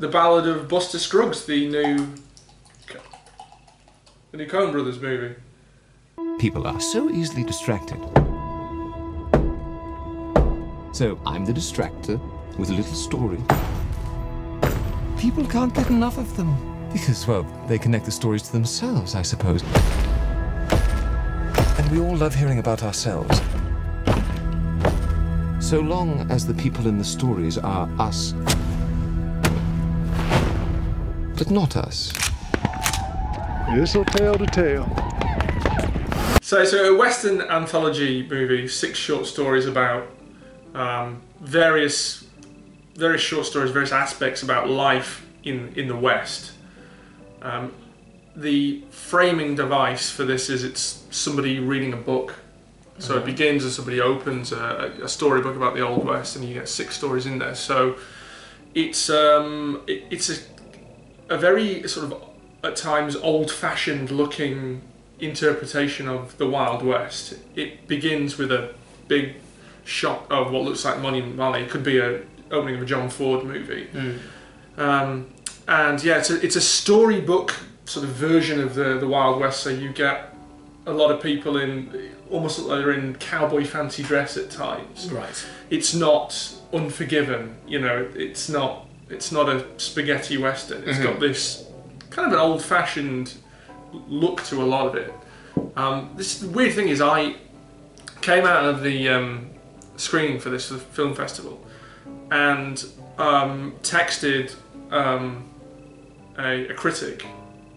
The Ballad of Buster Scruggs, the new Coen Brothers movie. People are so easily distracted. So I'm the distractor with a little story. People can't get enough of them because, well, they connect the stories to themselves, I suppose. And we all love hearing about ourselves. So long as the people in the stories are us, but not us. This'll tell the tale. So it's a Western anthology movie, 6 short stories about various short stories, various aspects about life in the West. The framing device for this is it's somebody reading a book. So it begins as somebody opens a storybook about the Old West, and you get 6 stories in there. So it's a very sort of at times old-fashioned looking interpretation of the Wild West. It begins with a big shot of what looks like Monument Valley. It could be an opening of a John Ford movie. And yeah, it's a storybook sort of version of the Wild West. So you get a lot of people in almost like they're in cowboy fancy dress at times. Right. It's not Unforgiven, you know. It's not a spaghetti western. It's got this kind of an old-fashioned look to a lot of it. This weird thing is, I came out of the screening for this film festival and texted a critic.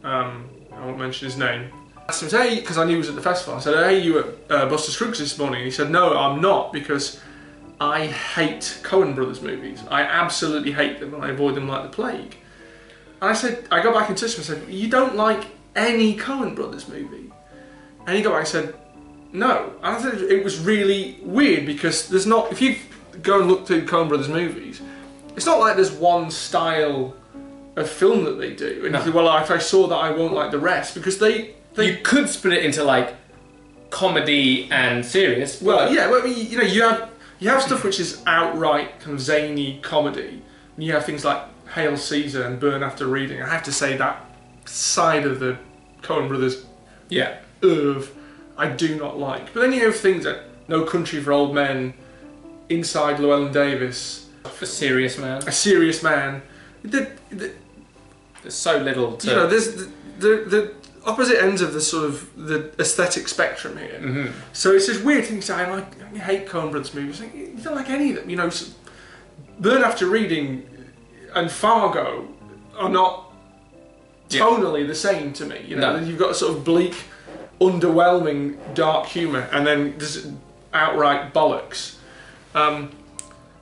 I won't mention his name. I asked him, hey, because I knew he was at the festival. I said, hey, you at Buster Scruggs this morning? And he said, no, I'm not, because I hate Coen Brothers movies. I absolutely hate them, and I avoid them like the plague. And I said, I got back in touch with him and said, you don't like any Coen Brothers movie? And he got back and said, no. And I said it was really weird, because there's not, if you go and look through Coen Brothers movies, it's not like there's one style of film that they do. And you think, well, if I saw that, I won't like the rest, because they you could split it into like comedy and serious. Well, yeah, well, I mean, you know, you have stuff which is outright kind of zany comedy, and you have things like Hail Caesar and Burn After Reading. I have to say that side of the Coen Brothers I do not like. But then you have things like No Country for Old Men, Inside Llewellyn Davis, A Serious Man. A Serious Man. There's so little to... You know, there's the opposite ends of the sort of the aesthetic spectrum here. So it's this weird thing to say, I hate Coen Brothers movies. Like, you don't like any of them. You know, Burn After Reading and Fargo are not tonally the same to me. You know, you've got a sort of bleak, underwhelming, dark humour, and then there's outright bollocks,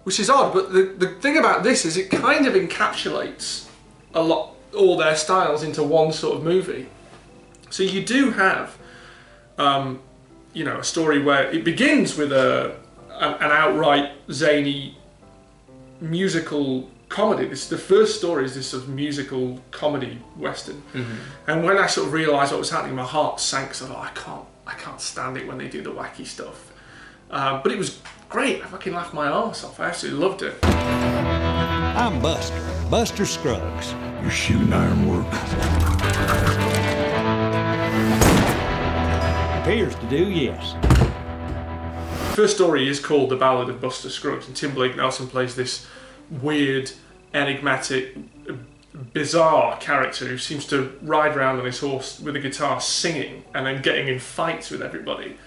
which is odd. But the thing about this is it kind of encapsulates all their styles into one sort of movie. So you do have, you know, a story where it begins with an outright zany musical comedy. The first story is this sort of musical comedy western, and when I sort of realised what was happening, my heart sank. So I can't stand it when they do the wacky stuff. But it was great. I fucking laughed my arse off. I absolutely loved it. I'm Buster Scruggs. Your shooting iron work. Appears to do, yes. The first story is called The Ballad of Buster Scruggs, and Tim Blake Nelson plays this weird, enigmatic, bizarre character who seems to ride around on his horse with a guitar singing and then getting in fights with everybody,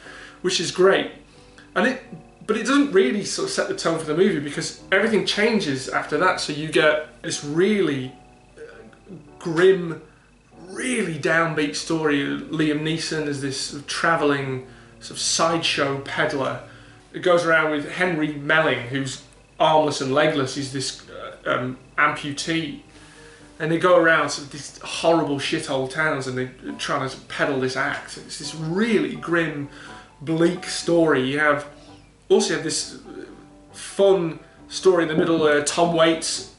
which is great. But it doesn't really sort of set the tone for the movie, because everything changes after that. So you get this really grim, really downbeat story. Liam Neeson is this travelling sort of sideshow peddler. It goes around with Henry Melling, who's armless and legless. He's this amputee, and they go around sort of these horrible shithole towns, and they're trying to peddle this act. It's this really grim, bleak story. You also have this fun story in the middle. Tom Waits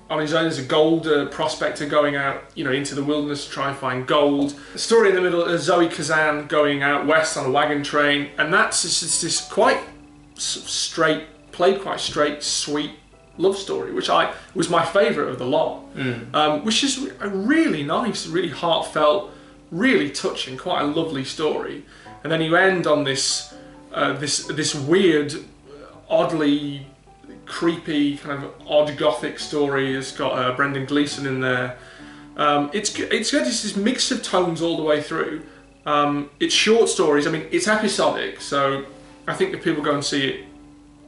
on his own as a gold prospector going out, you know, into the wilderness to try and find gold. The story in the middle is Zoe Kazan going out west on a wagon train, and that's just this quite straight, played quite straight, sweet love story, which was my favourite of the lot, which is a really nice, really heartfelt, really touching, quite a lovely story. And then you end on this this weird, oddly creepy, kind of odd gothic story. It's got Brendan Gleeson in there. It's good. It's this mix of tones all the way through. It's short stories. I mean, it's episodic, so I think if people go and see it,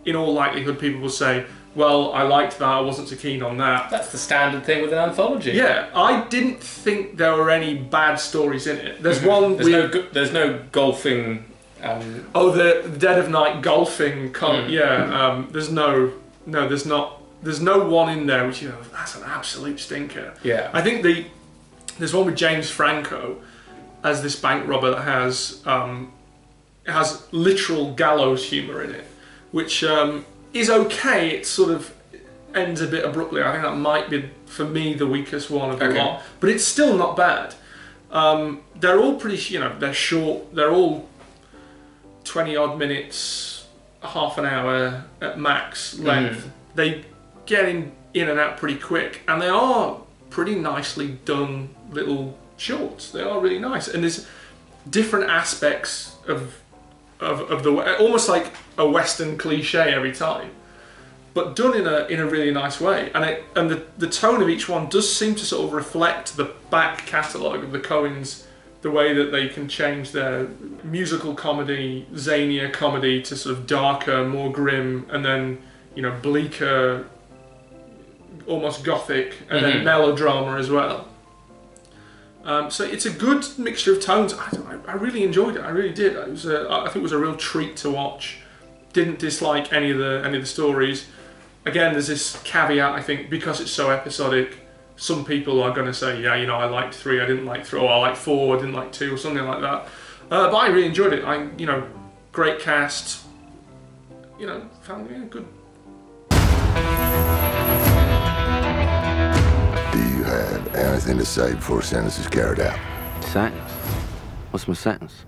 in all likelihood, people will say, well, I liked that, I wasn't so keen on that. That's the standard thing with an anthology. Yeah, I didn't think there were any bad stories in it. There's one... There's no golfing... the Dead of Night golfing... there's no... No, there's not... There's no one in there which, that's an absolute stinker. Yeah. I think there's one with James Franco as this bank robber that has literal gallows humour in it, which is okay. It sort of ends a bit abruptly. I think that might be, for me, the weakest one of the lot. But it's still not bad. They're all pretty, they're short. They're all 20-odd minutes, half an hour at max length. They get in and out pretty quick, and they are pretty nicely done little shorts. They are really nice, and there's different aspects of the, almost like a Western cliche every time, but done in a really nice way. And the tone of each one does seem to sort of reflect the back catalogue of the Coens, the way that they can change their musical comedy, zanier comedy, to sort of darker, more grim, and then bleaker, almost gothic, and then melodrama as well. So it's a good mixture of tones. I really enjoyed it. I really did. I think it was a real treat to watch. Didn't dislike any of the stories. Again, there's this caveat. I think because it's so episodic, some people are going to say, yeah, I liked 3, I didn't like 3, or I liked 4, I didn't like 2, or something like that. But I really enjoyed it. Great cast. Found good. Do you have anything to say before sentence is carried out? Sentence? What's my sentence?